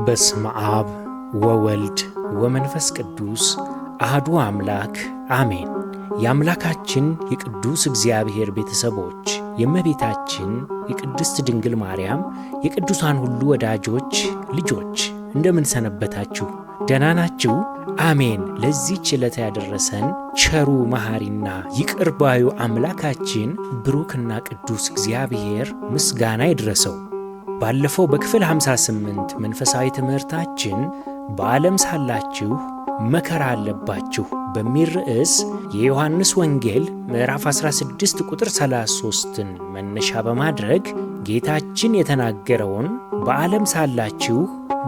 በስመ አብ ወወልድ ወመንፈስ ቅዱስ አሐዱ አምላክ አሜን። የአምላካችን የቅዱስ እግዚአብሔር ቤተሰቦች፣ የእመቤታችን የቅድስት ድንግል ማርያም የቅዱሳን ሁሉ ወዳጆች ልጆች እንደምን ሰነበታችሁ? ደህና ናችሁ? አሜን። ለዚህች ዕለት ያደረሰን ቸሩ መሐሪና ይቅር ባዩ አምላካችን ብሩክና ቅዱስ እግዚአብሔር ምስጋና ይድረሰው። ባለፈው በክፍል 58 መንፈሳዊ ትምህርታችን በዓለም ሳላችሁ መከራ አለባችሁ በሚል ርዕስ የዮሐንስ ወንጌል ምዕራፍ 16 ቁጥር 33ን መነሻ በማድረግ ጌታችን የተናገረውን በዓለም ሳላችሁ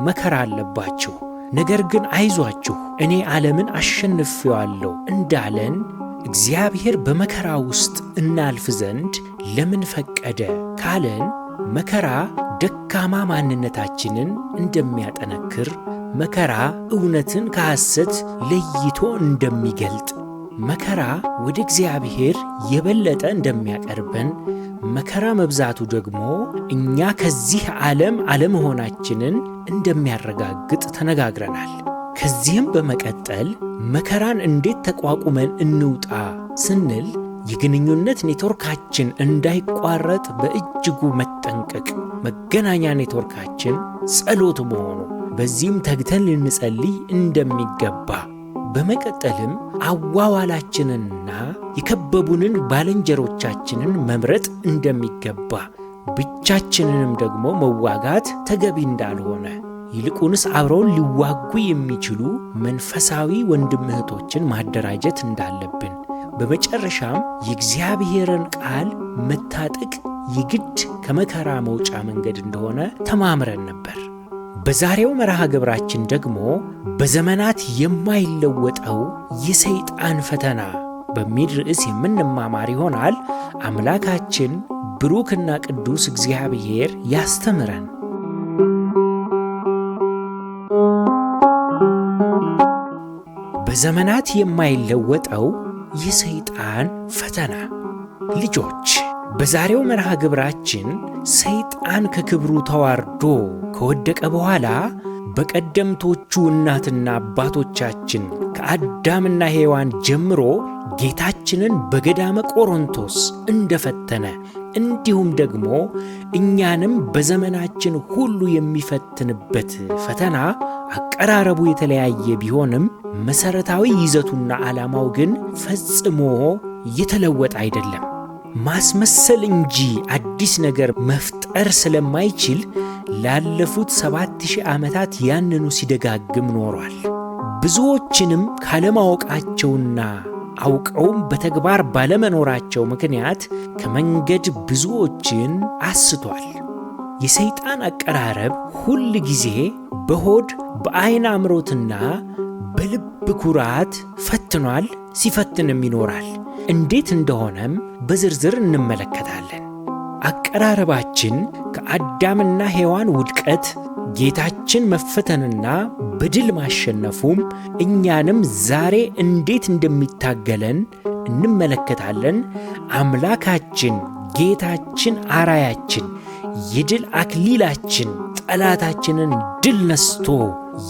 መከራ አለባችሁ፣ ነገር ግን አይዟችሁ እኔ ዓለምን አሸንፌዋለሁ እንዳለን እግዚአብሔር በመከራ ውስጥ እናልፍ ዘንድ ለምን ፈቀደ ካለን መከራ ደካማ ማንነታችንን እንደሚያጠነክር፣ መከራ እውነትን ከሐሰት ለይቶ እንደሚገልጥ፣ መከራ ወደ እግዚአብሔር የበለጠ እንደሚያቀርበን፣ መከራ መብዛቱ ደግሞ እኛ ከዚህ ዓለም አለመሆናችንን እንደሚያረጋግጥ ተነጋግረናል። ከዚህም በመቀጠል መከራን እንዴት ተቋቁመን እንውጣ ስንል የግንኙነት ኔትወርካችን እንዳይቋረጥ በእጅጉ መጠንቀቅ፣ መገናኛ ኔትወርካችን ጸሎት መሆኑ፣ በዚህም ተግተን ልንጸልይ እንደሚገባ፣ በመቀጠልም አዋዋላችንንና የከበቡንን ባልንጀሮቻችንን መምረጥ እንደሚገባ፣ ብቻችንንም ደግሞ መዋጋት ተገቢ እንዳልሆነ፣ ይልቁንስ አብረውን ሊዋጉ የሚችሉ መንፈሳዊ ወንድም እህቶችን ማደራጀት እንዳለብን፣ በመጨረሻም የእግዚአብሔርን ቃል መታጠቅ የግድ ከመከራ መውጫ መንገድ እንደሆነ ተማምረን ነበር። በዛሬው መርሃ ግብራችን ደግሞ በዘመናት የማይለወጠው የሰይጣን ፈተና በሚል ርዕስ የምንማማር ይሆናል። አምላካችን ብሩክና ቅዱስ እግዚአብሔር ያስተምረን። በዘመናት የማይለወጠው የሰይጣን ፈተና። ልጆች፣ በዛሬው መርሃ ግብራችን ሰይጣን ከክብሩ ተዋርዶ ከወደቀ በኋላ በቀደምቶቹ እናትና አባቶቻችን ከአዳምና ሔዋን ጀምሮ ጌታችንን በገዳመ ቆሮንቶስ እንደፈተነ እንዲሁም ደግሞ እኛንም በዘመናችን ሁሉ የሚፈትንበት ፈተና አቀራረቡ የተለያየ ቢሆንም መሰረታዊ ይዘቱና ዓላማው ግን ፈጽሞ የተለወጠ አይደለም። ማስመሰል እንጂ አዲስ ነገር መፍጠር ስለማይችል ላለፉት 7000 ዓመታት ያንኑ ሲደጋግም ኖሯል። ብዙዎችንም ካለማወቃቸውና አውቀውም በተግባር ባለመኖራቸው ምክንያት ከመንገድ ብዙዎችን አስቷል። የሰይጣን አቀራረብ ሁል ጊዜ በሆድ በዓይን አምሮትና በልብ ኩራት ፈትኗል፣ ሲፈትንም ይኖራል። እንዴት እንደሆነም በዝርዝር እንመለከታለን። አቀራረባችን ከአዳምና ሔዋን ውድቀት ጌታችን መፈተንና በድል ማሸነፉም እኛንም ዛሬ እንዴት እንደሚታገለን እንመለከታለን። አምላካችን ጌታችን አራያችን፣ የድል አክሊላችን፣ ጠላታችንን ድል ነስቶ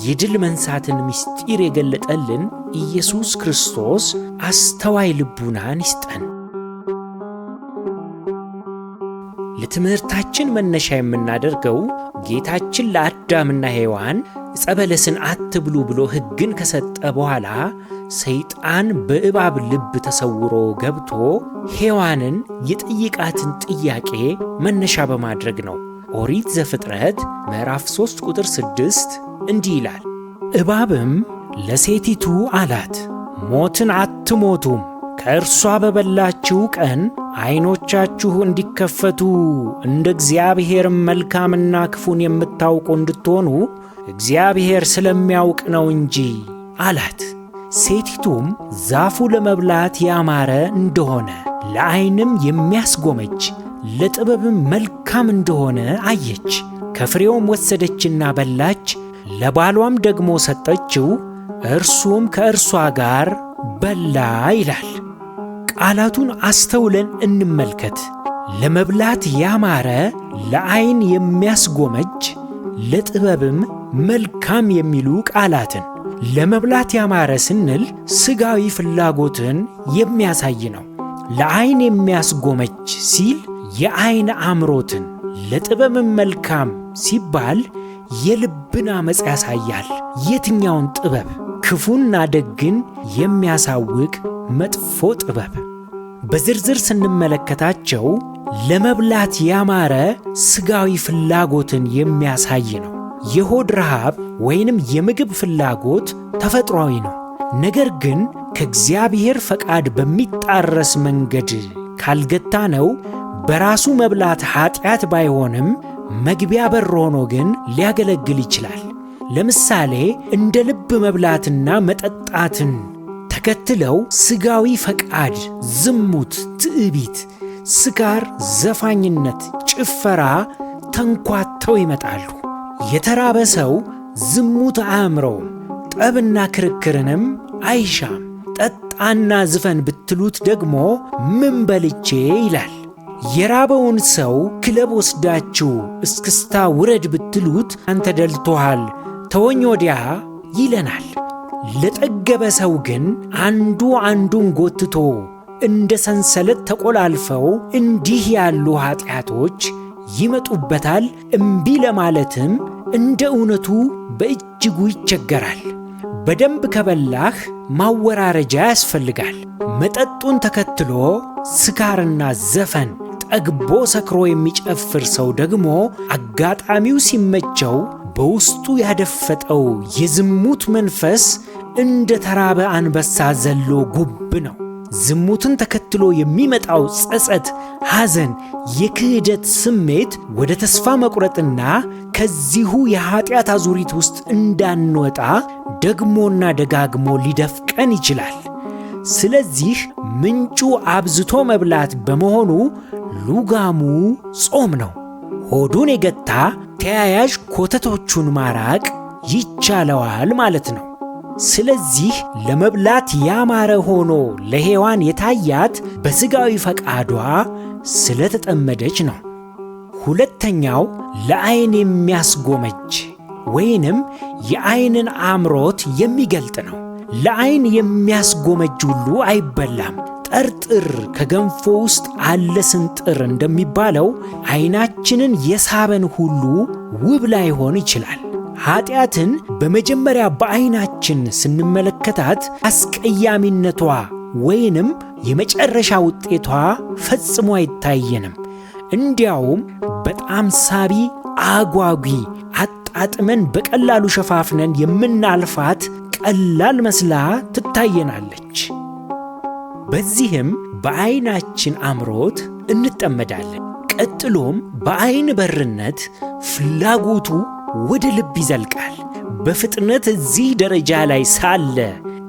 የድል መንሳትን ምስጢር የገለጠልን ኢየሱስ ክርስቶስ አስተዋይ ልቡናን ይስጠን። ለትምህርታችን መነሻ የምናደርገው ጌታችን ለአዳምና ሔዋን ዕፀ በለስን አትብሉ ብሎ ሕግን ከሰጠ በኋላ ሰይጣን በእባብ ልብ ተሰውሮ ገብቶ ሔዋንን የጠየቃትን ጥያቄ መነሻ በማድረግ ነው። ኦሪት ዘፍጥረት ምዕራፍ 3 ቁጥር 6 እንዲህ ይላል፣ እባብም ለሴቲቱ አላት፣ ሞትን አትሞቱም፣ ከእርሷ በበላችሁ ቀን ዓይኖቻችሁ እንዲከፈቱ እንደ እግዚአብሔርም መልካምና ክፉን የምታውቁ እንድትሆኑ እግዚአብሔር ስለሚያውቅ ነው እንጂ አላት። ሴቲቱም ዛፉ ለመብላት ያማረ እንደሆነ ለዓይንም የሚያስጎመጅ ለጥበብም መልካም እንደሆነ አየች። ከፍሬውም ወሰደችና በላች፣ ለባሏም ደግሞ ሰጠችው፣ እርሱም ከእርሷ ጋር በላ ይላል። ቃላቱን አስተውለን እንመልከት። ለመብላት ያማረ፣ ለዓይን የሚያስጎመጅ፣ ለጥበብም መልካም የሚሉ ቃላትን ለመብላት ያማረ ስንል ሥጋዊ ፍላጎትን የሚያሳይ ነው። ለዓይን የሚያስጎመጅ ሲል የዓይን አምሮትን፣ ለጥበብም መልካም ሲባል የልብን ዓመፅ ያሳያል። የትኛውን ጥበብ? ክፉና ደግን የሚያሳውቅ መጥፎ ጥበብ። በዝርዝር ስንመለከታቸው ለመብላት ያማረ ሥጋዊ ፍላጎትን የሚያሳይ ነው። የሆድ ረሃብ ወይንም የምግብ ፍላጎት ተፈጥሯዊ ነው። ነገር ግን ከእግዚአብሔር ፈቃድ በሚጣረስ መንገድ ካልገታነው በራሱ መብላት ኃጢአት ባይሆንም መግቢያ በር ሆኖ ግን ሊያገለግል ይችላል። ለምሳሌ እንደ ልብ መብላትና መጠጣትን ተከትለው ሥጋዊ ፈቃድ፣ ዝሙት፣ ትዕቢት፣ ስካር፣ ዘፋኝነት፣ ጭፈራ ተንኳተው ይመጣሉ። የተራበ ሰው ዝሙት አያምረውም፣ ጠብና ክርክርንም አይሻም። ጠጣና ዝፈን ብትሉት ደግሞ ምን በልቼ ይላል። የራበውን ሰው ክለብ ወስዳችሁ እስክስታ ውረድ ብትሉት አንተ ደልቶሃል ተወኝ ወዲያ ይለናል። ለጠገበ ሰው ግን አንዱ አንዱን ጎትቶ እንደ ሰንሰለት ተቆላልፈው እንዲህ ያሉ ኃጢአቶች ይመጡበታል። እምቢ ለማለትም እንደ እውነቱ በእጅጉ ይቸገራል። በደንብ ከበላህ ማወራረጃ ያስፈልጋል። መጠጡን ተከትሎ ስካርና ዘፈን ጠግቦ ሰክሮ የሚጨፍር ሰው ደግሞ አጋጣሚው ሲመቸው በውስጡ ያደፈጠው የዝሙት መንፈስ እንደ ተራበ አንበሳ ዘሎ ጉብ ነው። ዝሙትን ተከትሎ የሚመጣው ጸጸት፣ ሐዘን፣ የክህደት ስሜት ወደ ተስፋ መቁረጥና ከዚሁ የኃጢአት አዙሪት ውስጥ እንዳንወጣ ደግሞና ደጋግሞ ሊደፍቀን ይችላል። ስለዚህ ምንጩ አብዝቶ መብላት በመሆኑ ሉጋሙ ጾም ነው። ሆዱን የገታ ተያያዥ ኮተቶቹን ማራቅ ይቻለዋል ማለት ነው። ስለዚህ ለመብላት ያማረ ሆኖ ለሔዋን የታያት በሥጋዊ ፈቃዷ ስለተጠመደች ነው። ሁለተኛው ለዓይን የሚያስጎመጅ ወይንም የዓይንን አምሮት የሚገልጥ ነው። ለዓይን የሚያስጎመጅ ሁሉ አይበላም። ጠርጥር ከገንፎ ውስጥ አለ ስንጥር እንደሚባለው ዓይናችንን የሳበን ሁሉ ውብ ላይሆን ይችላል። ኃጢአትን በመጀመሪያ በዓይናችን ስንመለከታት አስቀያሚነቷ ወይንም የመጨረሻ ውጤቷ ፈጽሞ አይታየንም። እንዲያውም በጣም ሳቢ፣ አጓጊ፣ አጣጥመን በቀላሉ ሸፋፍነን የምናልፋት ቀላል መስላ ትታየናለች። በዚህም በዓይናችን አምሮት እንጠመዳለን። ቀጥሎም በዓይን በርነት ፍላጎቱ ወደ ልብ ይዘልቃል። በፍጥነት እዚህ ደረጃ ላይ ሳለ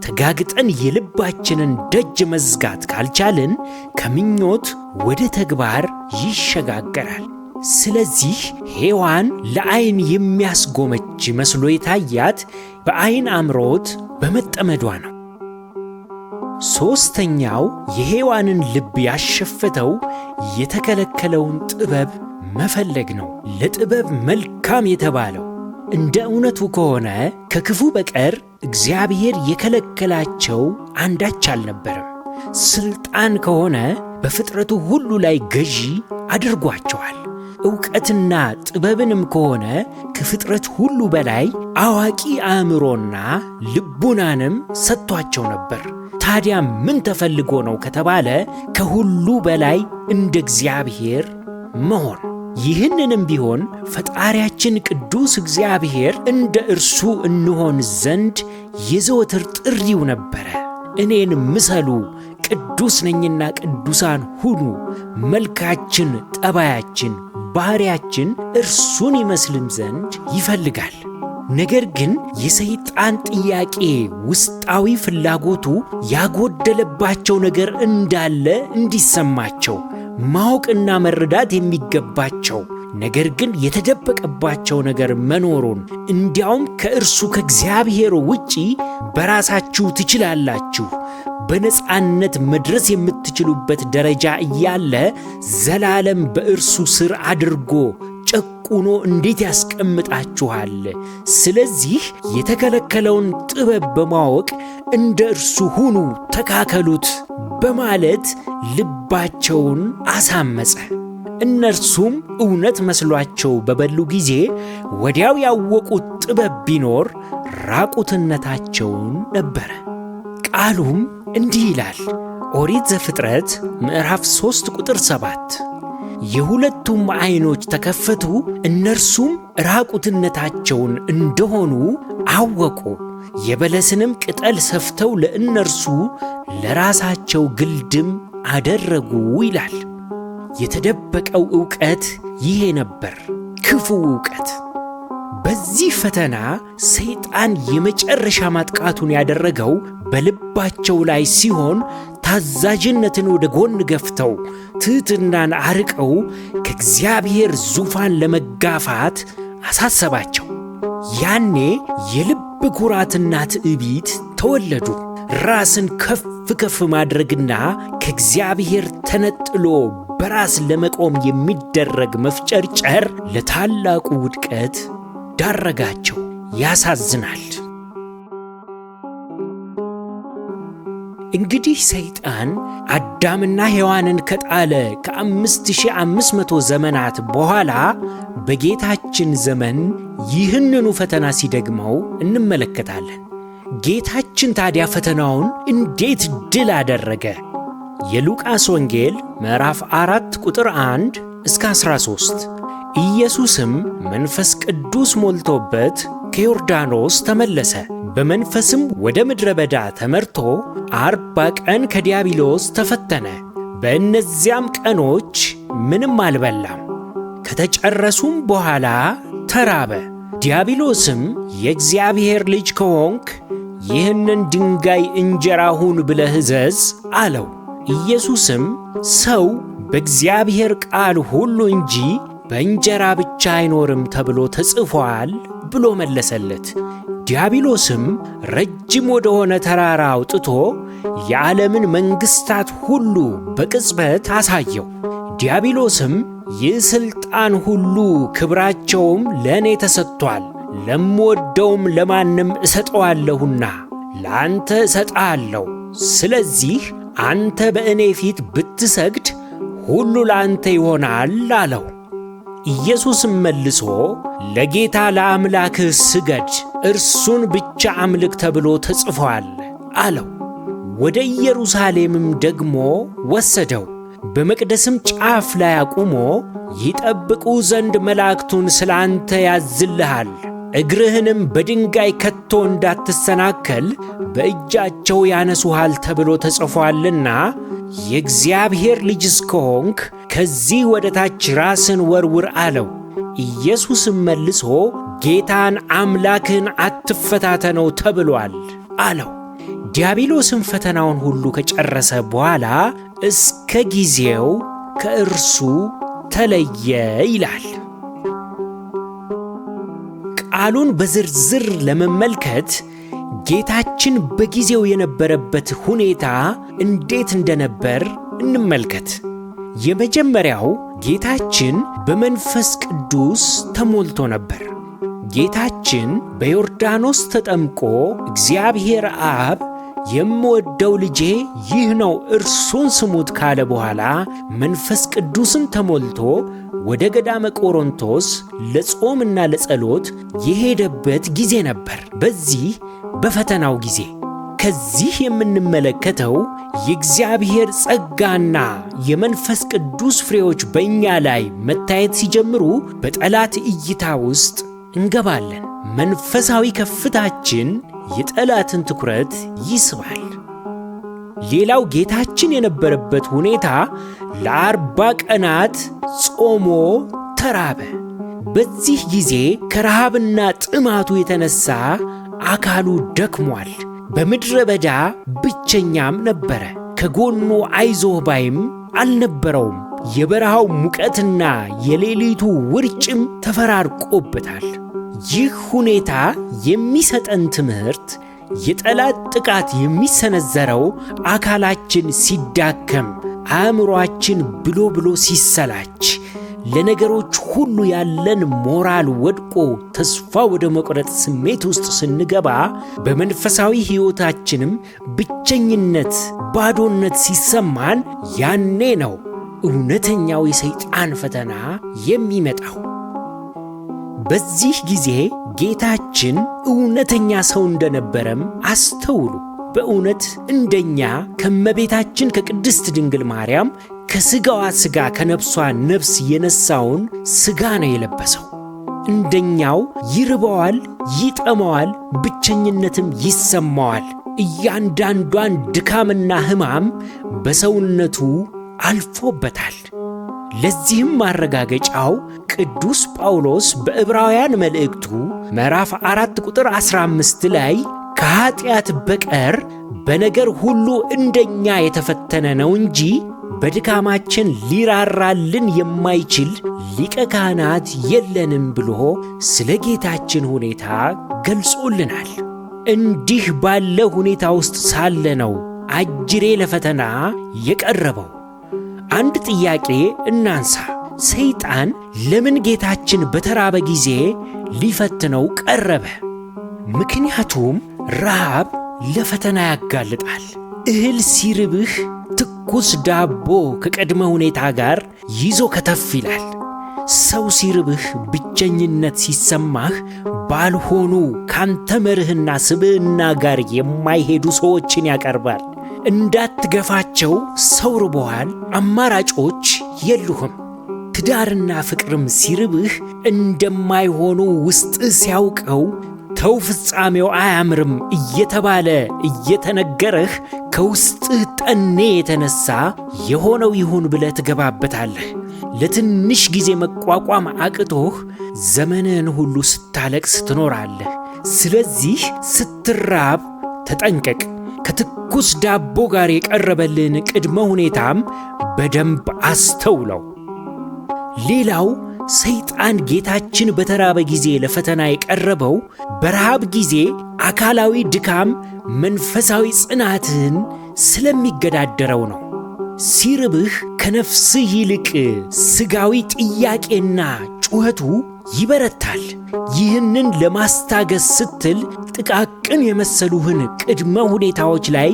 ተጋግጠን የልባችንን ደጅ መዝጋት ካልቻልን ከምኞት ወደ ተግባር ይሸጋገራል። ስለዚህ ሔዋን ለዓይን የሚያስጎመጅ መስሎ የታያት በዓይን አምሮት በመጠመዷ ነው። ሦስተኛው የሔዋንን ልብ ያሸፈተው የተከለከለውን ጥበብ መፈለግ ነው። ለጥበብ መልካም የተባለው እንደ እውነቱ ከሆነ ከክፉ በቀር እግዚአብሔር የከለከላቸው አንዳች አልነበረም። ሥልጣን ከሆነ በፍጥረቱ ሁሉ ላይ ገዢ አድርጓቸዋል። ዕውቀትና ጥበብንም ከሆነ ከፍጥረት ሁሉ በላይ አዋቂ አእምሮና ልቡናንም ሰጥቷቸው ነበር። ታዲያ ምን ተፈልጎ ነው ከተባለ ከሁሉ በላይ እንደ እግዚአብሔር መሆን። ይህንንም ቢሆን ፈጣሪያችን ቅዱስ እግዚአብሔር እንደ እርሱ እንሆን ዘንድ የዘወትር ጥሪው ነበረ። እኔን ምሰሉ ቅዱስ ነኝና ቅዱሳን ሁኑ፣ መልካችን፣ ጠባያችን፣ ባህሪያችን እርሱን ይመስልም ዘንድ ይፈልጋል። ነገር ግን የሰይጣን ጥያቄ ውስጣዊ ፍላጎቱ ያጎደለባቸው ነገር እንዳለ እንዲሰማቸው ማወቅና መረዳት የሚገባቸው ነገር ግን የተደበቀባቸው ነገር መኖሩን እንዲያውም ከእርሱ ከእግዚአብሔር ውጪ በራሳችሁ ትችላላችሁ በነጻነት መድረስ የምትችሉበት ደረጃ እያለ ዘላለም በእርሱ ስር አድርጎ ጨቁኖ እንዴት ያስቀምጣችኋል? ስለዚህ የተከለከለውን ጥበብ በማወቅ እንደ እርሱ ሁኑ፣ ተካከሉት በማለት ልባቸውን አሳመፀ። እነርሱም እውነት መስሏቸው በበሉ ጊዜ ወዲያው ያወቁት ጥበብ ቢኖር ራቁትነታቸውን ነበረ። ቃሉም እንዲህ ይላል። ኦሪት ዘፍጥረት ምዕራፍ 3 ቁጥር 7 የሁለቱም ዓይኖች ተከፈቱ፣ እነርሱም ራቁትነታቸውን እንደሆኑ አወቁ፣ የበለስንም ቅጠል ሰፍተው ለእነርሱ ለራሳቸው ግልድም አደረጉ ይላል። የተደበቀው ዕውቀት ይሄ ነበር፣ ክፉ ዕውቀት። በዚህ ፈተና ሰይጣን የመጨረሻ ማጥቃቱን ያደረገው በልባቸው ላይ ሲሆን ታዛዥነትን ወደ ጎን ገፍተው ትሕትናን አርቀው ከእግዚአብሔር ዙፋን ለመጋፋት አሳሰባቸው። ያኔ የልብ ኩራትና ትዕቢት ተወለዱ። ራስን ከፍ ከፍ ማድረግና ከእግዚአብሔር ተነጥሎ በራስ ለመቆም የሚደረግ መፍጨርጨር ለታላቁ ውድቀት ዳረጋቸው። ያሳዝናል። እንግዲህ ሰይጣን አዳምና ሔዋንን ከጣለ ከ5500 ዘመናት በኋላ በጌታችን ዘመን ይህንኑ ፈተና ሲደግመው እንመለከታለን። ጌታችን ታዲያ ፈተናውን እንዴት ድል አደረገ? የሉቃስ ወንጌል ምዕራፍ 4 ቁጥር 1 እስከ 13 ኢየሱስም መንፈስ ቅዱስ ሞልቶበት ከዮርዳኖስ ተመለሰ። በመንፈስም ወደ ምድረ በዳ ተመርቶ 40 ቀን ከዲያብሎስ ተፈተነ። በእነዚያም ቀኖች ምንም አልበላም። ከተጨረሱም በኋላ ተራበ። ዲያብሎስም የእግዚአብሔር ልጅ ከሆንክ ይህንን ድንጋይ እንጀራ ሁን ብለህ እዘዝ አለው። ኢየሱስም ሰው በእግዚአብሔር ቃል ሁሉ እንጂ በእንጀራ ብቻ አይኖርም ተብሎ ተጽፏል ብሎ መለሰለት። ዲያብሎስም ረጅም ወደሆነ ተራራ አውጥቶ የዓለምን መንግሥታት ሁሉ በቅጽበት አሳየው። ዲያብሎስም ይህ ሥልጣን ሁሉ ክብራቸውም ለእኔ ተሰጥቷል፣ ለምወደውም ለማንም እሰጠዋለሁና ለአንተ እሰጥሃለሁ። ስለዚህ አንተ በእኔ ፊት ብትሰግድ ሁሉ ለአንተ ይሆናል አለው። ኢየሱስም መልሶ ለጌታ ለአምላክህ ስገድ፣ እርሱን ብቻ አምልክ ተብሎ ተጽፏል አለው። ወደ ኢየሩሳሌምም ደግሞ ወሰደው። በመቅደስም ጫፍ ላይ አቁሞ ይጠብቁ ዘንድ መላእክቱን ስለ አንተ ያዝልሃል፣ እግርህንም በድንጋይ ከቶ እንዳትሰናከል በእጃቸው ያነሱሃል ተብሎ ተጽፏልና የእግዚአብሔር ልጅ እስከሆንክ ከዚህ ወደ ታች ራስን ወርውር አለው። ኢየሱስም መልሶ ጌታን አምላክን አትፈታተነው ተብሏል አለው። ዲያብሎስም ፈተናውን ሁሉ ከጨረሰ በኋላ እስከ ጊዜው ከእርሱ ተለየ ይላል። ቃሉን በዝርዝር ለመመልከት ጌታችን በጊዜው የነበረበት ሁኔታ እንዴት እንደነበር እንመልከት። የመጀመሪያው ጌታችን በመንፈስ ቅዱስ ተሞልቶ ነበር። ጌታችን በዮርዳኖስ ተጠምቆ እግዚአብሔር አብ የምወደው ልጄ ይህ ነው እርሱን ስሙት ካለ በኋላ መንፈስ ቅዱስን ተሞልቶ ወደ ገዳመ ቆሮንቶስ ለጾምና ለጸሎት የሄደበት ጊዜ ነበር። በዚህ በፈተናው ጊዜ ከዚህ የምንመለከተው የእግዚአብሔር ጸጋና የመንፈስ ቅዱስ ፍሬዎች በእኛ ላይ መታየት ሲጀምሩ በጠላት እይታ ውስጥ እንገባለን። መንፈሳዊ ከፍታችን የጠላትን ትኩረት ይስባል። ሌላው ጌታችን የነበረበት ሁኔታ ለ40 ቀናት ጾሞ ተራበ። በዚህ ጊዜ ከረሃብና ጥማቱ የተነሳ አካሉ ደክሟል። በምድረ በዳ ብቸኛም ነበረ። ከጎኑ አይዞህ ባይም አልነበረውም። የበረሃው ሙቀትና የሌሊቱ ውርጭም ተፈራርቆበታል። ይህ ሁኔታ የሚሰጠን ትምህርት የጠላት ጥቃት የሚሰነዘረው አካላችን ሲዳከም፣ አእምሮአችን ብሎ ሲሰላች፣ ለነገሮች ሁሉ ያለን ሞራል ወድቆ ተስፋ ወደ መቁረጥ ስሜት ውስጥ ስንገባ፣ በመንፈሳዊ ሕይወታችንም ብቸኝነት፣ ባዶነት ሲሰማን ያኔ ነው እውነተኛው የሰይጣን ፈተና የሚመጣው። በዚህ ጊዜ ጌታችን እውነተኛ ሰው እንደነበረም አስተውሉ። በእውነት እንደኛ ከእመቤታችን ከቅድስት ድንግል ማርያም ከሥጋዋ ሥጋ ከነፍሷ ነፍስ የነሳውን ሥጋ ነው የለበሰው። እንደኛው ይርበዋል፣ ይጠማዋል፣ ብቸኝነትም ይሰማዋል። እያንዳንዷን ድካምና ሕማም በሰውነቱ አልፎበታል። ለዚህም ማረጋገጫው ቅዱስ ጳውሎስ በዕብራውያን መልእክቱ ምዕራፍ 4 ቁጥር 15 ላይ ከኀጢአት በቀር በነገር ሁሉ እንደኛ የተፈተነ ነው እንጂ በድካማችን ሊራራልን የማይችል ሊቀ ካህናት የለንም ብሎ ስለ ጌታችን ሁኔታ ገልጾልናል። እንዲህ ባለ ሁኔታ ውስጥ ሳለ ነው አጅሬ ለፈተና የቀረበው። አንድ ጥያቄ እናንሳ። ሰይጣን ለምን ጌታችን በተራበ ጊዜ ሊፈትነው ቀረበ? ምክንያቱም ረሃብ ለፈተና ያጋልጣል። እህል ሲርብህ ትኩስ ዳቦ ከቀድመ ሁኔታ ጋር ይዞ ከተፍ ይላል። ሰው ሲርብህ፣ ብቸኝነት ሲሰማህ ባልሆኑ ካንተ መርህና ስብዕና ጋር የማይሄዱ ሰዎችን ያቀርባል። እንዳትገፋቸው ሰው ርቦሃል፣ አማራጮች የሉህም። ትዳርና ፍቅርም ሲርብህ እንደማይሆኑ ውስጥህ ሲያውቀው ተው ፍጻሜው አያምርም እየተባለ እየተነገረህ ከውስጥህ ጠኔ የተነሳ የሆነው ይሁን ብለህ ትገባበታለህ። ለትንሽ ጊዜ መቋቋም አቅቶህ ዘመንህን ሁሉ ስታለቅስ ትኖራለህ። ስለዚህ ስትራብ ተጠንቀቅ። ከትኩስ ዳቦ ጋር የቀረበልን ቅድመ ሁኔታም በደንብ አስተውለው። ሌላው ሰይጣን ጌታችን በተራበ ጊዜ ለፈተና የቀረበው በረሃብ ጊዜ አካላዊ ድካም መንፈሳዊ ጽናትህን ስለሚገዳደረው ነው። ሲርብህ ከነፍስህ ይልቅ ሥጋዊ ጥያቄና ጩኸቱ ይበረታል። ይህንን ለማስታገስ ስትል ጥቃቅን የመሰሉህን ቅድመ ሁኔታዎች ላይ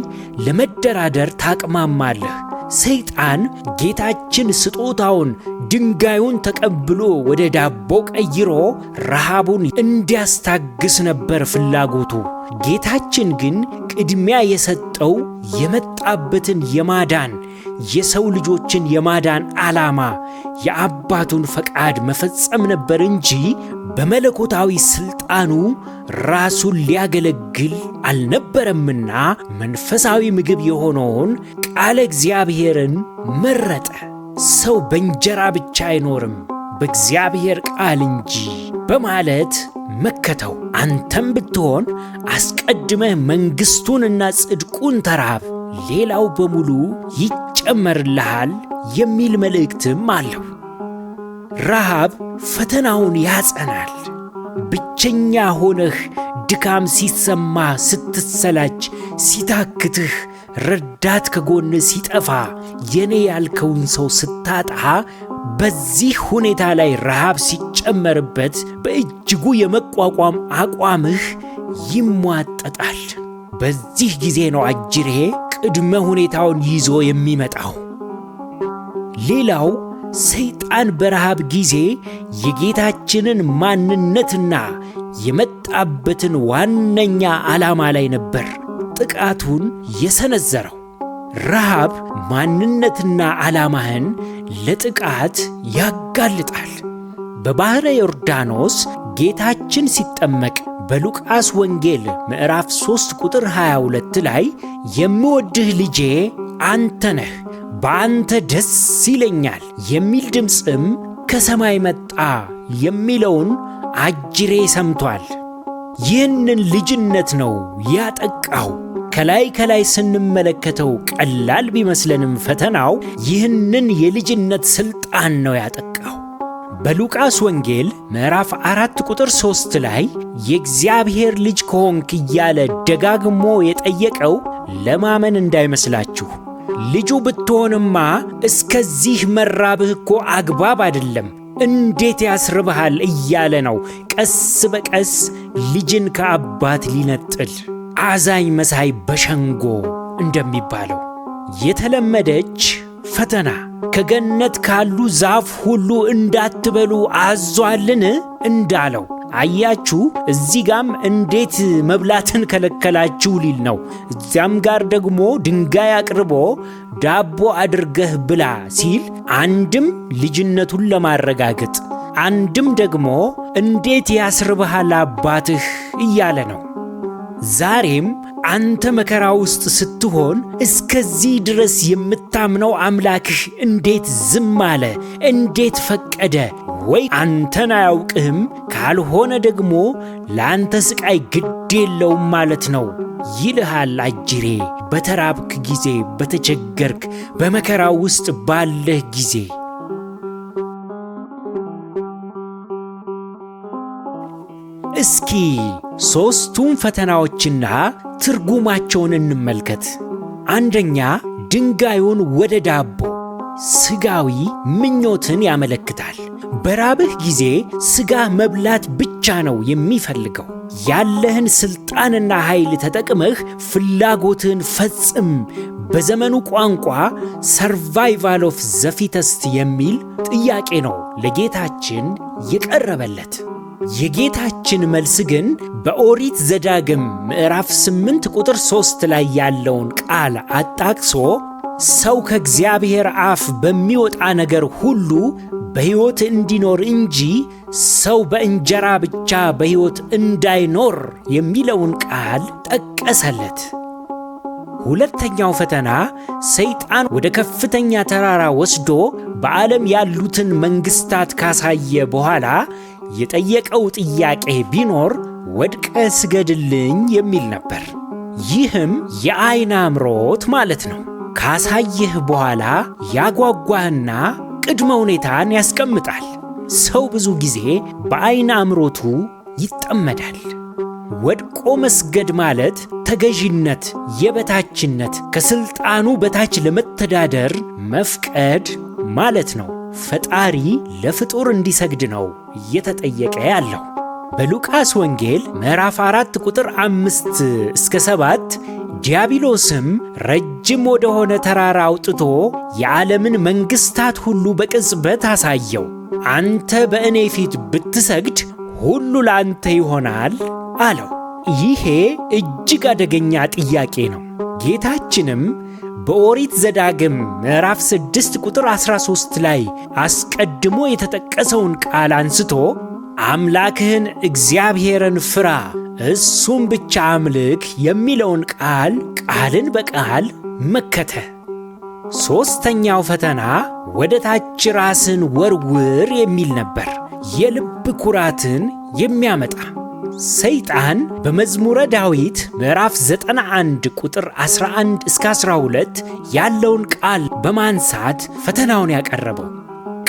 ለመደራደር ታቅማማለህ። ሰይጣን ጌታችን ስጦታውን ድንጋዩን ተቀብሎ ወደ ዳቦ ቀይሮ ረሃቡን እንዲያስታግስ ነበር ፍላጎቱ። ጌታችን ግን ቅድሚያ የሰጠው የመጣበትን የማዳን የሰው ልጆችን የማዳን ዓላማ የአባቱን ፈቃድ መፈጸም ነበር እንጂ በመለኮታዊ ሥልጣኑ ራሱን ሊያገለግል አልነበረምና መንፈሳዊ ምግብ የሆነውን ቃለ እግዚአብሔርን መረጠ። ሰው በእንጀራ ብቻ አይኖርም በእግዚአብሔር ቃል እንጂ በማለት መከተው። አንተም ብትሆን አስቀድመህ መንግሥቱንና ጽድቁን ተራብ፣ ሌላው በሙሉ ይጨመርልሃል የሚል መልእክትም አለው። ረሃብ ፈተናውን ያጸናል። ብቸኛ ሆነህ ድካም ሲሰማ፣ ስትሰላች፣ ሲታክትህ፣ ረዳት ከጎን ሲጠፋ፣ የኔ ያልከውን ሰው ስታጣ፣ በዚህ ሁኔታ ላይ ረሃብ ሲጨመርበት በእጅጉ የመቋቋም አቋምህ ይሟጠጣል። በዚህ ጊዜ ነው አጅሬ ቅድመ ሁኔታውን ይዞ የሚመጣው። ሌላው ሰይጣን በረሃብ ጊዜ የጌታችንን ማንነትና የመጣበትን ዋነኛ ዓላማ ላይ ነበር ጥቃቱን የሰነዘረው። ረሃብ ማንነትና ዓላማህን ለጥቃት ያጋልጣል። በባሕረ ዮርዳኖስ ጌታችን ሲጠመቅ በሉቃስ ወንጌል ምዕራፍ 3 ቁጥር 22 ላይ የምወድህ ልጄ አንተ ነህ፣ በአንተ ደስ ይለኛል የሚል ድምፅም ከሰማይ መጣ የሚለውን አጅሬ ሰምቷል። ይህንን ልጅነት ነው ያጠቃው። ከላይ ስንመለከተው ቀላል ቢመስለንም ፈተናው ይህንን የልጅነት ሥልጣን ነው ያጠቃው። በሉቃስ ወንጌል ምዕራፍ 4 ቁጥር 3 ላይ የእግዚአብሔር ልጅ ከሆንክ እያለ ደጋግሞ የጠየቀው ለማመን እንዳይመስላችሁ። ልጁ ብትሆንማ እስከዚህ መራብህ እኮ አግባብ አይደለም፣ እንዴት ያስርብሃል እያለ ነው ቀስ በቀስ ልጅን ከአባት ሊነጥል። አዛኝ መሳይ በሸንጎ እንደሚባለው የተለመደች ፈተና። ከገነት ካሉ ዛፍ ሁሉ እንዳትበሉ አዟልን እንዳለው አያችሁ። እዚህ ጋም እንዴት መብላትን ከለከላችሁ ሊል ነው። እዚያም ጋር ደግሞ ድንጋይ አቅርቦ ዳቦ አድርገህ ብላ ሲል አንድም ልጅነቱን ለማረጋገጥ፣ አንድም ደግሞ እንዴት ያስርብሃል አባትህ እያለ ነው። ዛሬም አንተ መከራ ውስጥ ስትሆን እስከዚህ ድረስ የምታምነው አምላክህ እንዴት ዝም አለ? እንዴት ፈቀደ? ወይ አንተን አያውቅህም፣ ካልሆነ ደግሞ ለአንተ ስቃይ ግድ የለውም ማለት ነው ይልሃል አጅሬ። በተራብክ ጊዜ፣ በተቸገርክ በመከራ ውስጥ ባለህ ጊዜ እስኪ ሦስቱም ፈተናዎችና ትርጉማቸውን እንመልከት። አንደኛ፣ ድንጋዩን ወደ ዳቦ፣ ሥጋዊ ምኞትን ያመለክታል። በራብህ ጊዜ ሥጋ መብላት ብቻ ነው የሚፈልገው። ያለህን ሥልጣንና ኃይል ተጠቅመህ ፍላጎትን ፈጽም። በዘመኑ ቋንቋ ሰርቫይቫል ኦፍ ዘ ፊተስት የሚል ጥያቄ ነው ለጌታችን የቀረበለት። የጌታችን መልስ ግን በኦሪት ዘዳግም ምዕራፍ 8 ቁጥር 3 ላይ ያለውን ቃል አጣቅሶ ሰው ከእግዚአብሔር አፍ በሚወጣ ነገር ሁሉ በሕይወት እንዲኖር እንጂ ሰው በእንጀራ ብቻ በሕይወት እንዳይኖር የሚለውን ቃል ጠቀሰለት። ሁለተኛው ፈተና ሰይጣን ወደ ከፍተኛ ተራራ ወስዶ በዓለም ያሉትን መንግሥታት ካሳየ በኋላ የጠየቀው ጥያቄ ቢኖር ወድቀ ስገድልኝ የሚል ነበር። ይህም የዓይን አምሮት ማለት ነው። ካሳየህ በኋላ ያጓጓህና ቅድመ ሁኔታን ያስቀምጣል። ሰው ብዙ ጊዜ በዓይን አምሮቱ ይጠመዳል። ወድቆ መስገድ ማለት ተገዥነት፣ የበታችነት፣ ከሥልጣኑ በታች ለመተዳደር መፍቀድ ማለት ነው። ፈጣሪ ለፍጡር እንዲሰግድ ነው እየተጠየቀ ያለው። በሉቃስ ወንጌል ምዕራፍ 4 ቁጥር 5 እስከ 7 ዲያብሎስም ረጅም ወደሆነ ተራራ አውጥቶ የዓለምን መንግሥታት ሁሉ በቅጽበት አሳየው። አንተ በእኔ ፊት ብትሰግድ ሁሉ ለአንተ ይሆናል አለው። ይሄ እጅግ አደገኛ ጥያቄ ነው። ጌታችንም በኦሪት ዘዳግም ምዕራፍ 6 ቁጥር 13 ላይ አስቀድሞ የተጠቀሰውን ቃል አንስቶ አምላክህን እግዚአብሔርን ፍራ፣ እሱም ብቻ አምልክ የሚለውን ቃልን በቃል መከተ። ሦስተኛው ፈተና ወደ ታች ራስን ወርውር የሚል ነበር፣ የልብ ኩራትን የሚያመጣ። ሰይጣን በመዝሙረ ዳዊት ምዕራፍ 91 ቁጥር 11 እስከ 12 ያለውን ቃል በማንሳት ፈተናውን ያቀረበው።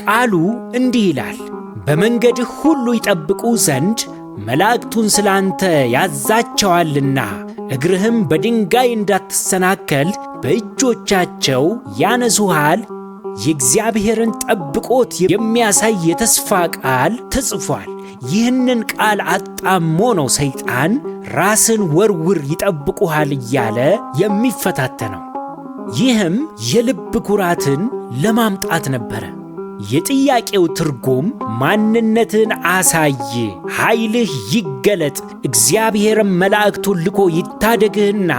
ቃሉ እንዲህ ይላል፣ በመንገድህ ሁሉ ይጠብቁ ዘንድ መላእክቱን ስላንተ ያዛቸዋልና እግርህም በድንጋይ እንዳትሰናከል በእጆቻቸው ያነሱሃል። የእግዚአብሔርን ጠብቆት የሚያሳይ የተስፋ ቃል ተጽፏል። ይህንን ቃል አጣሞ ነው ሰይጣን ራስን ወርውር ይጠብቁሃል እያለ የሚፈታተነው። ይህም የልብ ኩራትን ለማምጣት ነበረ። የጥያቄው ትርጉም ማንነትን አሳይ፣ ኃይልህ ይገለጥ፣ እግዚአብሔርም መላእክቱን ልኮ ይታደግህና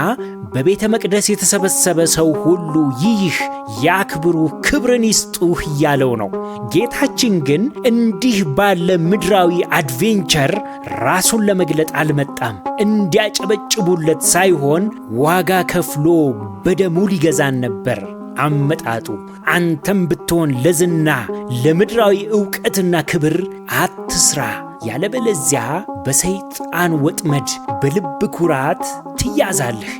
በቤተ መቅደስ የተሰበሰበ ሰው ሁሉ ይይህ ያክብሩ፣ ክብርን ይስጡህ እያለው ነው። ጌታችን ግን እንዲህ ባለ ምድራዊ አድቬንቸር ራሱን ለመግለጥ አልመጣም። እንዲያጨበጭቡለት ሳይሆን ዋጋ ከፍሎ በደሙ ሊገዛን ነበር አመጣጡ። አንተም ብትሆን ለዝና ለምድራዊ ዕውቀትና ክብር አትስራ፣ ያለበለዚያ በሰይጣን ወጥመድ በልብ ኩራት ትያዛለህ።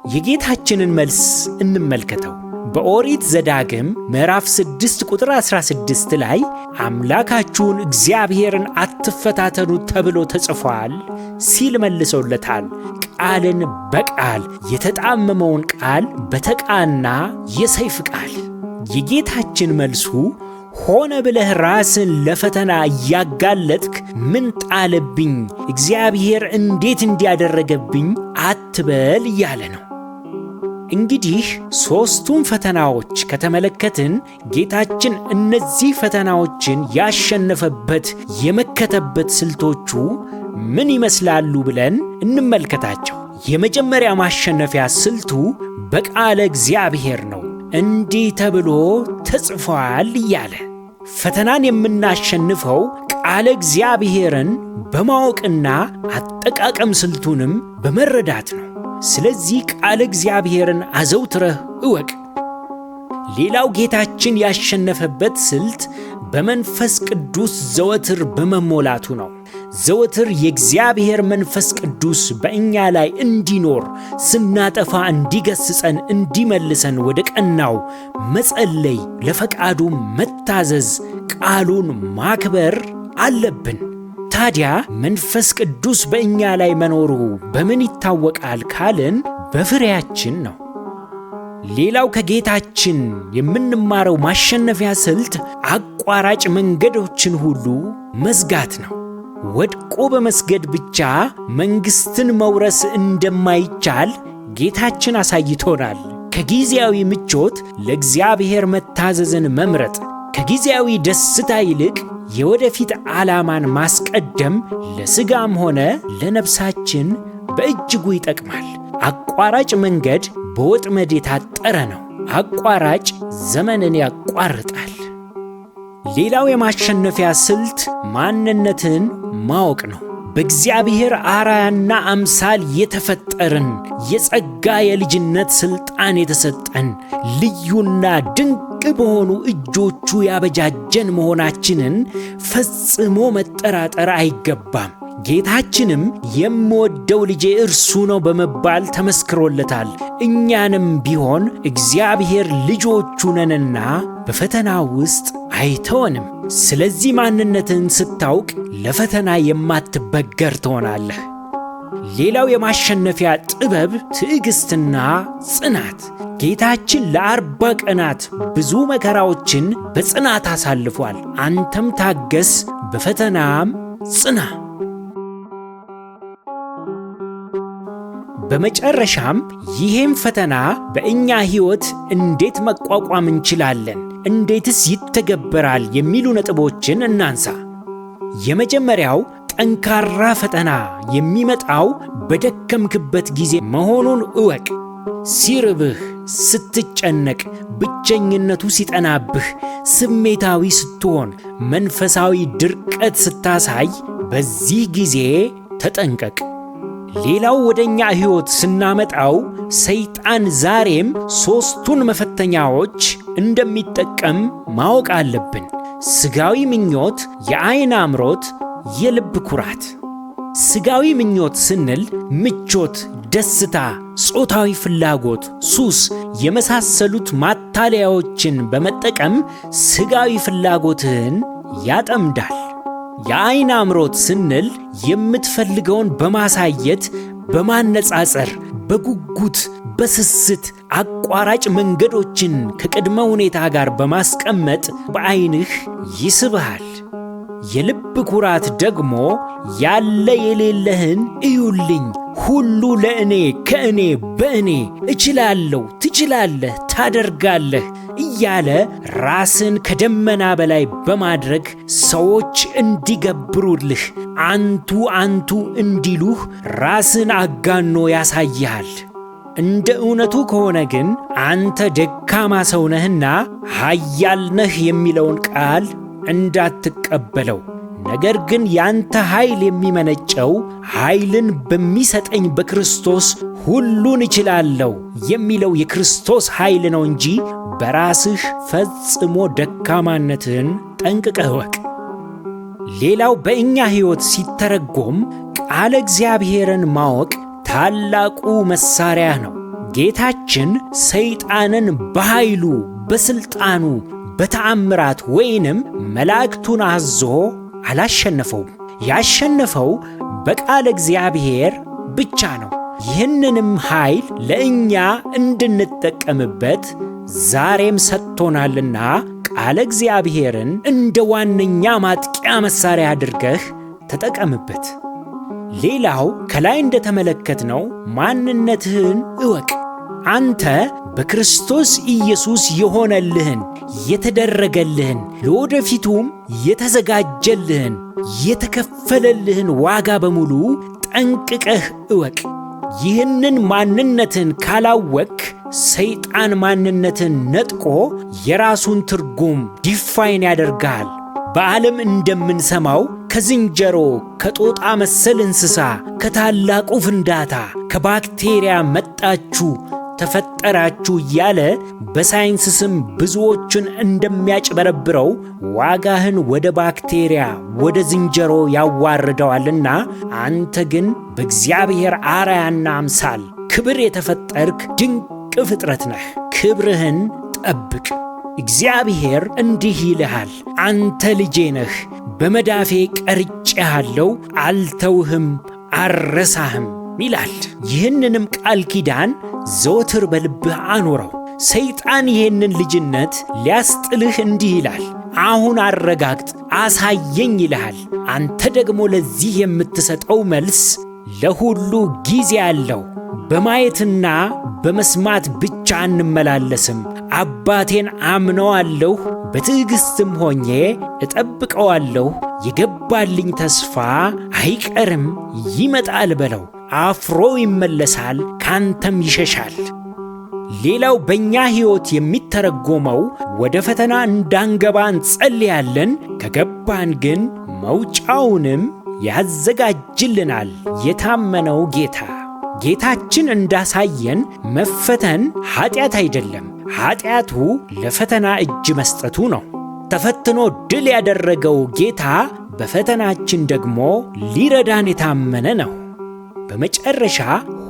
የጌታችንን መልስ እንመልከተው። በኦሪት ዘዳግም ምዕራፍ 6 ቁጥር 16 ላይ አምላካችሁን እግዚአብሔርን አትፈታተኑት ተብሎ ተጽፏል ሲል መልሶለታል። ቃልን በቃል የተጣመመውን ቃል በተቃና የሰይፍ ቃል። የጌታችን መልሱ ሆነ ብለህ ራስን ለፈተና እያጋለጥክ ምን ጣለብኝ፣ እግዚአብሔር እንዴት እንዲያደረገብኝ አትበል እያለ ነው። እንግዲህ ሦስቱን ፈተናዎች ከተመለከትን ጌታችን እነዚህ ፈተናዎችን ያሸነፈበት የመከተበት ስልቶቹ ምን ይመስላሉ ብለን እንመልከታቸው። የመጀመሪያ ማሸነፊያ ስልቱ በቃለ እግዚአብሔር ነው። እንዲህ ተብሎ ተጽፏል እያለ ፈተናን የምናሸንፈው ቃለ እግዚአብሔርን በማወቅና አጠቃቀም ስልቱንም በመረዳት ነው። ስለዚህ ቃለ እግዚአብሔርን አዘውትረህ እወቅ። ሌላው ጌታችን ያሸነፈበት ስልት በመንፈስ ቅዱስ ዘወትር በመሞላቱ ነው። ዘወትር የእግዚአብሔር መንፈስ ቅዱስ በእኛ ላይ እንዲኖር፣ ስናጠፋ እንዲገስጸን፣ እንዲመልሰን ወደ ቀናው መጸለይ፣ ለፈቃዱ መታዘዝ፣ ቃሉን ማክበር አለብን። ታዲያ መንፈስ ቅዱስ በእኛ ላይ መኖሩ በምን ይታወቃል ካልን በፍሬያችን ነው። ሌላው ከጌታችን የምንማረው ማሸነፊያ ስልት አቋራጭ መንገዶችን ሁሉ መዝጋት ነው። ወድቆ በመስገድ ብቻ መንግሥትን መውረስ እንደማይቻል ጌታችን አሳይቶናል። ከጊዜያዊ ምቾት ለእግዚአብሔር መታዘዝን መምረጥ፣ ከጊዜያዊ ደስታ ይልቅ የወደፊት ዓላማን ማስቀደም ለሥጋም ሆነ ለነፍሳችን በእጅጉ ይጠቅማል። አቋራጭ መንገድ በወጥመድ የታጠረ ነው። አቋራጭ ዘመንን ያቋርጣል። ሌላው የማሸነፊያ ስልት ማንነትን ማወቅ ነው። በእግዚአብሔር አርአያና አምሳል የተፈጠርን የጸጋ የልጅነት ሥልጣን የተሰጠን ልዩና ድንቅ በሆኑ እጆቹ ያበጃጀን መሆናችንን ፈጽሞ መጠራጠር አይገባም። ጌታችንም የምወደው ልጄ እርሱ ነው በመባል ተመስክሮለታል። እኛንም ቢሆን እግዚአብሔር ልጆቹ ነንና በፈተና ውስጥ አይተወንም። ስለዚህ ማንነትን ስታውቅ ለፈተና የማትበገር ትሆናለህ። ሌላው የማሸነፊያ ጥበብ ትዕግስትና ጽናት። ጌታችን ለ40 ቀናት ብዙ መከራዎችን በጽናት አሳልፏል። አንተም ታገስ፣ በፈተናም ጽና። በመጨረሻም ይህም ፈተና በእኛ ሕይወት እንዴት መቋቋም እንችላለን፣ እንዴትስ ይተገበራል የሚሉ ነጥቦችን እናንሳ። የመጀመሪያው ጠንካራ ፈተና የሚመጣው በደከምክበት ጊዜ መሆኑን እወቅ። ሲርብህ፣ ስትጨነቅ፣ ብቸኝነቱ ሲጠናብህ፣ ስሜታዊ ስትሆን፣ መንፈሳዊ ድርቀት ስታሳይ፣ በዚህ ጊዜ ተጠንቀቅ። ሌላው ወደኛ ሕይወት ስናመጣው ሰይጣን ዛሬም ሦስቱን መፈተኛዎች እንደሚጠቀም ማወቅ አለብን። ሥጋዊ ምኞት፣ የዓይን አምሮት፣ የልብ ኩራት። ሥጋዊ ምኞት ስንል ምቾት፣ ደስታ፣ ጾታዊ ፍላጎት፣ ሱስ የመሳሰሉት ማታለያዎችን በመጠቀም ሥጋዊ ፍላጎትህን ያጠምዳል። የዓይን አምሮት ስንል የምትፈልገውን በማሳየት በማነጻጸር፣ በጉጉት፣ በስስት አቋራጭ መንገዶችን ከቅድመ ሁኔታ ጋር በማስቀመጥ በዓይንህ ይስብሃል። የልብ ኩራት ደግሞ ያለ የሌለህን እዩልኝ፣ ሁሉ ለእኔ፣ ከእኔ፣ በእኔ፣ እችላለሁ፣ ትችላለህ፣ ታደርጋለህ እያለ ራስን ከደመና በላይ በማድረግ ሰዎች እንዲገብሩልህ፣ አንቱ አንቱ እንዲሉህ ራስን አጋኖ ያሳይሃል። እንደ እውነቱ ከሆነ ግን አንተ ደካማ ሰው ነህና ኃያል ነህ የሚለውን ቃል እንዳትቀበለው። ነገር ግን ያንተ ኃይል የሚመነጨው ኃይልን በሚሰጠኝ በክርስቶስ ሁሉን እችላለሁ የሚለው የክርስቶስ ኃይል ነው እንጂ በራስህ ፈጽሞ ደካማነትህን ጠንቅቀህ እወቅ። ሌላው በእኛ ሕይወት ሲተረጎም ቃለ እግዚአብሔርን ማወቅ ታላቁ መሳሪያ ነው። ጌታችን ሰይጣንን በኃይሉ በሥልጣኑ በተአምራት ወይንም መላእክቱን አዞ አላሸነፈውም። ያሸነፈው በቃለ እግዚአብሔር ብቻ ነው። ይህንንም ኃይል ለእኛ እንድንጠቀምበት ዛሬም ሰጥቶናልና ቃለ እግዚአብሔርን እንደ ዋነኛ ማጥቂያ መሳሪያ አድርገህ ተጠቀምበት። ሌላው ከላይ እንደተመለከትነው ማንነትህን እወቅ። አንተ በክርስቶስ ኢየሱስ የሆነልህን የተደረገልህን ለወደፊቱም የተዘጋጀልህን የተከፈለልህን ዋጋ በሙሉ ጠንቅቀህ እወቅ። ይህንን ማንነትን ካላወቅ ሰይጣን ማንነትን ነጥቆ የራሱን ትርጉም ዲፋይን ያደርጋል። በዓለም እንደምንሰማው ከዝንጀሮ ከጦጣ መሰል እንስሳ ከታላቁ ፍንዳታ ከባክቴሪያ መጣችሁ ተፈጠራችሁ እያለ በሳይንስ ስም ብዙዎችን እንደሚያጭበረብረው ዋጋህን ወደ ባክቴሪያ ወደ ዝንጀሮ ያዋርደዋልና አንተ ግን በእግዚአብሔር አርአያና አምሳል ክብር የተፈጠርክ ድንቅ ፍጥረት ነህ። ክብርህን ጠብቅ። እግዚአብሔር እንዲህ ይልሃል፣ አንተ ልጄ ነህ፣ በመዳፌ ቀርጬሃለሁ፣ አልተውህም፣ አልረሳህም ይላል። ይህንንም ቃል ኪዳን ዘወትር በልብህ አኖረው። ሰይጣን ይህንን ልጅነት ሊያስጥልህ እንዲህ ይላል፣ አሁን አረጋግጥ፣ አሳየኝ ይልሃል። አንተ ደግሞ ለዚህ የምትሰጠው መልስ ለሁሉ ጊዜ አለው። በማየትና በመስማት ብቻ እንመላለስም። አባቴን አምነዋለሁ፣ በትዕግሥትም ሆኜ እጠብቀዋለሁ። የገባልኝ ተስፋ አይቀርም፣ ይመጣል በለው። አፍሮ ይመለሳል፣ ካንተም ይሸሻል። ሌላው በእኛ ሕይወት የሚተረጎመው ወደ ፈተና እንዳንገባ እንጸልያለን፣ ከገባን ግን መውጫውንም ያዘጋጅልናል የታመነው ጌታ። ጌታችን እንዳሳየን መፈተን ኃጢአት አይደለም። ኃጢአቱ ለፈተና እጅ መስጠቱ ነው። ተፈትኖ ድል ያደረገው ጌታ በፈተናችን ደግሞ ሊረዳን የታመነ ነው። በመጨረሻ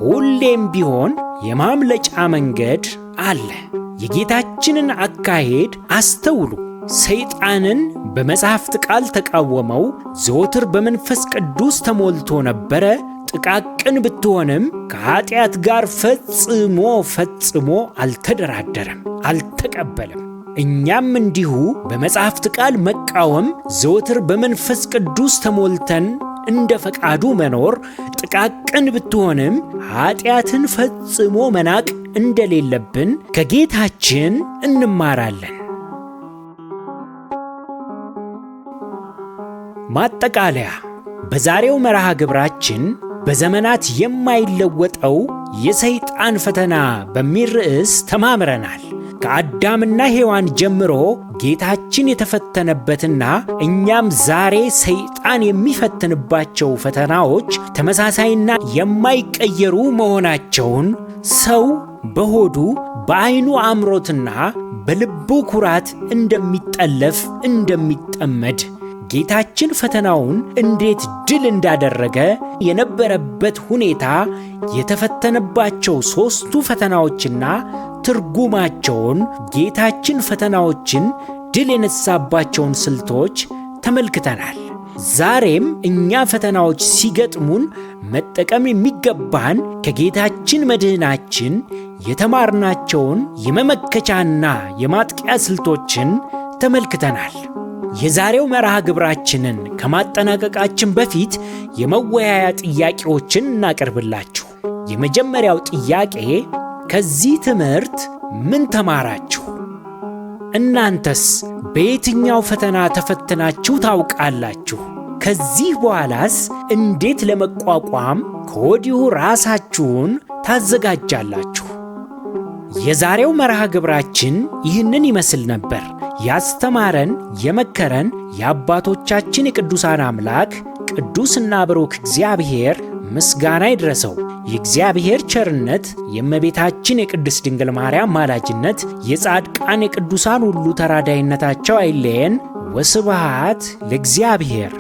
ሁሌም ቢሆን የማምለጫ መንገድ አለ። የጌታችንን አካሄድ አስተውሉ። ሰይጣንን በመጽሐፍት ቃል ተቃወመው፣ ዘወትር በመንፈስ ቅዱስ ተሞልቶ ነበረ። ጥቃቅን ብትሆንም ከኃጢአት ጋር ፈጽሞ አልተደራደረም፣ አልተቀበለም። እኛም እንዲሁ በመጽሐፍት ቃል መቃወም፣ ዘወትር በመንፈስ ቅዱስ ተሞልተን እንደ ፈቃዱ መኖር፣ ጥቃቅን ብትሆንም ኃጢአትን ፈጽሞ መናቅ እንደሌለብን ከጌታችን እንማራለን። ማጠቃለያ፣ በዛሬው መርሃ ግብራችን በዘመናት የማይለወጠው የሰይጣን ፈተና በሚል ርዕስ ተማምረናል። ከአዳምና ሔዋን ጀምሮ ጌታችን የተፈተነበትና እኛም ዛሬ ሰይጣን የሚፈትንባቸው ፈተናዎች ተመሳሳይና የማይቀየሩ መሆናቸውን፣ ሰው በሆዱ በዓይኑ አምሮትና በልቡ ኩራት እንደሚጠለፍ እንደሚጠመድ፣ ጌታችን ፈተናውን እንዴት ድል እንዳደረገ የነበረበት ሁኔታ፣ የተፈተነባቸው ሦስቱ ፈተናዎችና ትርጉማቸውን፣ ጌታችን ፈተናዎችን ድል የነሳባቸውን ስልቶች ተመልክተናል። ዛሬም እኛ ፈተናዎች ሲገጥሙን መጠቀም የሚገባን ከጌታችን መድህናችን የተማርናቸውን የመመከቻና የማጥቂያ ስልቶችን ተመልክተናል። የዛሬው መርሃ ግብራችንን ከማጠናቀቃችን በፊት የመወያያ ጥያቄዎችን እናቀርብላችሁ። የመጀመሪያው ጥያቄ፣ ከዚህ ትምህርት ምን ተማራችሁ? እናንተስ በየትኛው ፈተና ተፈትናችሁ ታውቃላችሁ? ከዚህ በኋላስ እንዴት ለመቋቋም ከወዲሁ ራሳችሁን ታዘጋጃላችሁ። የዛሬው መርሃ ግብራችን ይህንን ይመስል ነበር። ያስተማረን የመከረን የአባቶቻችን የቅዱሳን አምላክ ቅዱስና ብሩክ እግዚአብሔር ምስጋና ይድረሰው። የእግዚአብሔር ቸርነት፣ የእመቤታችን የቅድስት ድንግል ማርያም ማላጅነት፣ የጻድቃን የቅዱሳን ሁሉ ተራዳይነታቸው አይለየን። ወስብሐት ለእግዚአብሔር።